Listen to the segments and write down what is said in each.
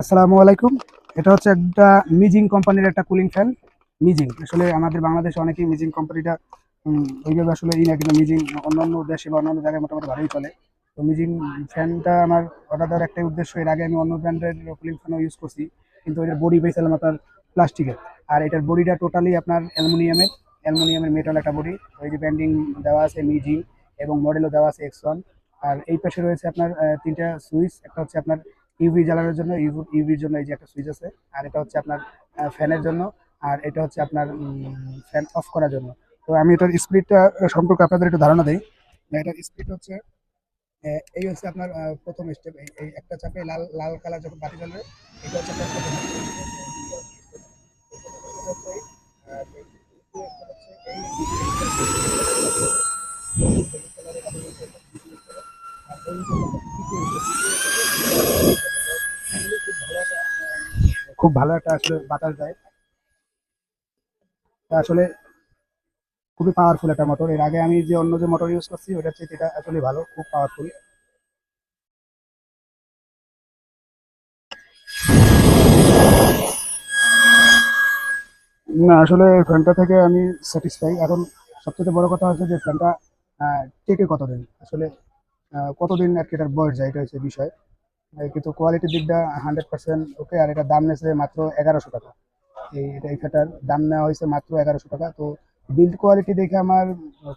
আসসালামু আলাইকুম। এটা হচ্ছে একটা মিজিং কোম্পানির একটা কুলিং ফ্যান। মিজিং আসলে আমাদের বাংলাদেশে অনেকেই মিজিং কোম্পানিটা ওইভাবে আসলে না, কিন্তু মিজিং অন্যান্য দেশে বা অন্যান্য জায়গায় মোটামুটি ভালোই চলে। তো মিজিং ফ্যানটা আমার অর্ডার দেওয়ার একটাই উদ্দেশ্য, এর আগে আমি অন্য ব্র্যান্ডের কুলিং ফ্যানও ইউজ করছি, কিন্তু এটার বডি পেয়েছিলাম আপনার প্লাস্টিকের। আর এটার বডিটা টোটালি আপনার অ্যালুমিনিয়ামের মেটাল একটা বডি। ওই যে ব্র্যান্ডিং দেওয়া আছে মিজিং, এবং মডেলও দেওয়া আছে X1। আর এই পাশে রয়েছে আপনার তিনটা সুইচ। একটা হচ্ছে আপনার ইউভি জ্বালানোর জন্য, ইউভির জন্য এই যে একটা সুইচ আছে। আর এটা হচ্ছে আপনার ফ্যানের জন্য। আর এটা হচ্ছে আপনার ফ্যান অফ করার জন্য। তো আমি এটার স্পিডটা সম্পর্কে আপনাদের একটু ধারণা দিই। এটার স্পিড হচ্ছে এই হচ্ছে আপনার প্রথম স্টেপ। এই একটা চাপে লাল লাল কালার যখন বাতি জ্বলবে, এটা হচ্ছে আপনার প্রথম খুব ভালো একটা আসলে বাতাস দেয়। তা আসলে খুবই পাওয়ারফুল একটা মোটর। এর আগে আমি যে অন্য যে মোটর ইউজ করছি ওটার চেয়ে এটা আসলে ভালো, খুব পাওয়ারফুল। না, আসলে ফ্যানটা থেকে আমি স্যাটিসফাই। এখন সবচেয়ে বড় কথা হচ্ছে যে ফ্যানটা টেকে কতদিন, আসলে কতদিন আর কি এটার বয়স যায়, এটা হচ্ছে বিষয়। কিন্তু কোয়ালিটির দিকটা 100% ওকে। আর এটা দাম নিয়েছে মাত্র 1100 টাকা। এই ফ্যানটার দাম নেওয়া হয়েছে মাত্র 1100 টাকা। তো বিল্ড কোয়ালিটি দেখে আমার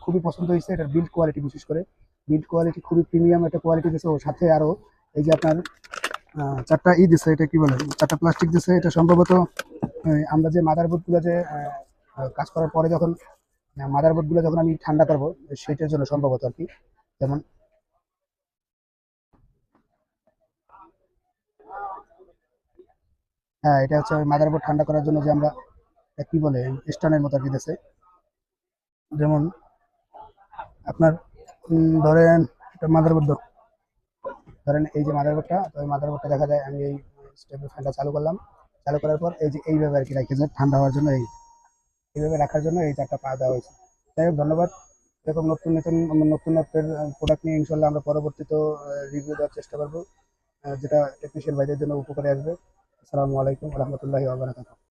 খুবই পছন্দ হয়েছে। এটার বিল্ড কোয়ালিটি, বিশেষ করে বিল্ড কোয়ালিটি খুবই প্রিমিয়াম একটা কোয়ালিটি দিয়েছে। ওর সাথে আরো এই যে আপনার চারটা দিছে, এটা কি বলে, চারটা প্লাস্টিক দিছে। এটা সম্ভবত আমরা যে মাদারবোর্ড গুলো যে কাজ করার পরে যখন মাদারবোর্ড গুলো যখন আমি ঠান্ডা করবো, সেটার জন্য সম্ভবত আর কি। যেমন হ্যাঁ, এটা হচ্ছে মাদারবোর্ড ঠান্ডা করার জন্য যে আমরা কি বলে স্টানের মতো আর কি দিছে। যেমন আপনার ধরেন এটা মাদারবোর্ড, ধরেন এই যে মাদারবোর্ডটা, তো এই মাদারবোর্ডটা দেখা যায় আমি এই স্টেপের ফ্যানটা চালু করলাম। চালু করার পর এই যে এইভাবে আর কি রেখেছে ঠান্ডা হওয়ার জন্য, এইভাবে রাখার জন্য এই চারটা পা দেওয়া হয়েছে। যাই হোক, ধন্যবাদ। এরকম নতুন নতুন নতুনত্বের প্রোডাক্ট নিয়ে ইনশাল্লাহ আমরা পরবর্তীতে রিভিউ দেওয়ার চেষ্টা করবো, যেটা টেকনিশিয়ান ভাইদের জন্য উপকারে আসবে। আসসালামু আলাইকুম রহমতুল্লাহি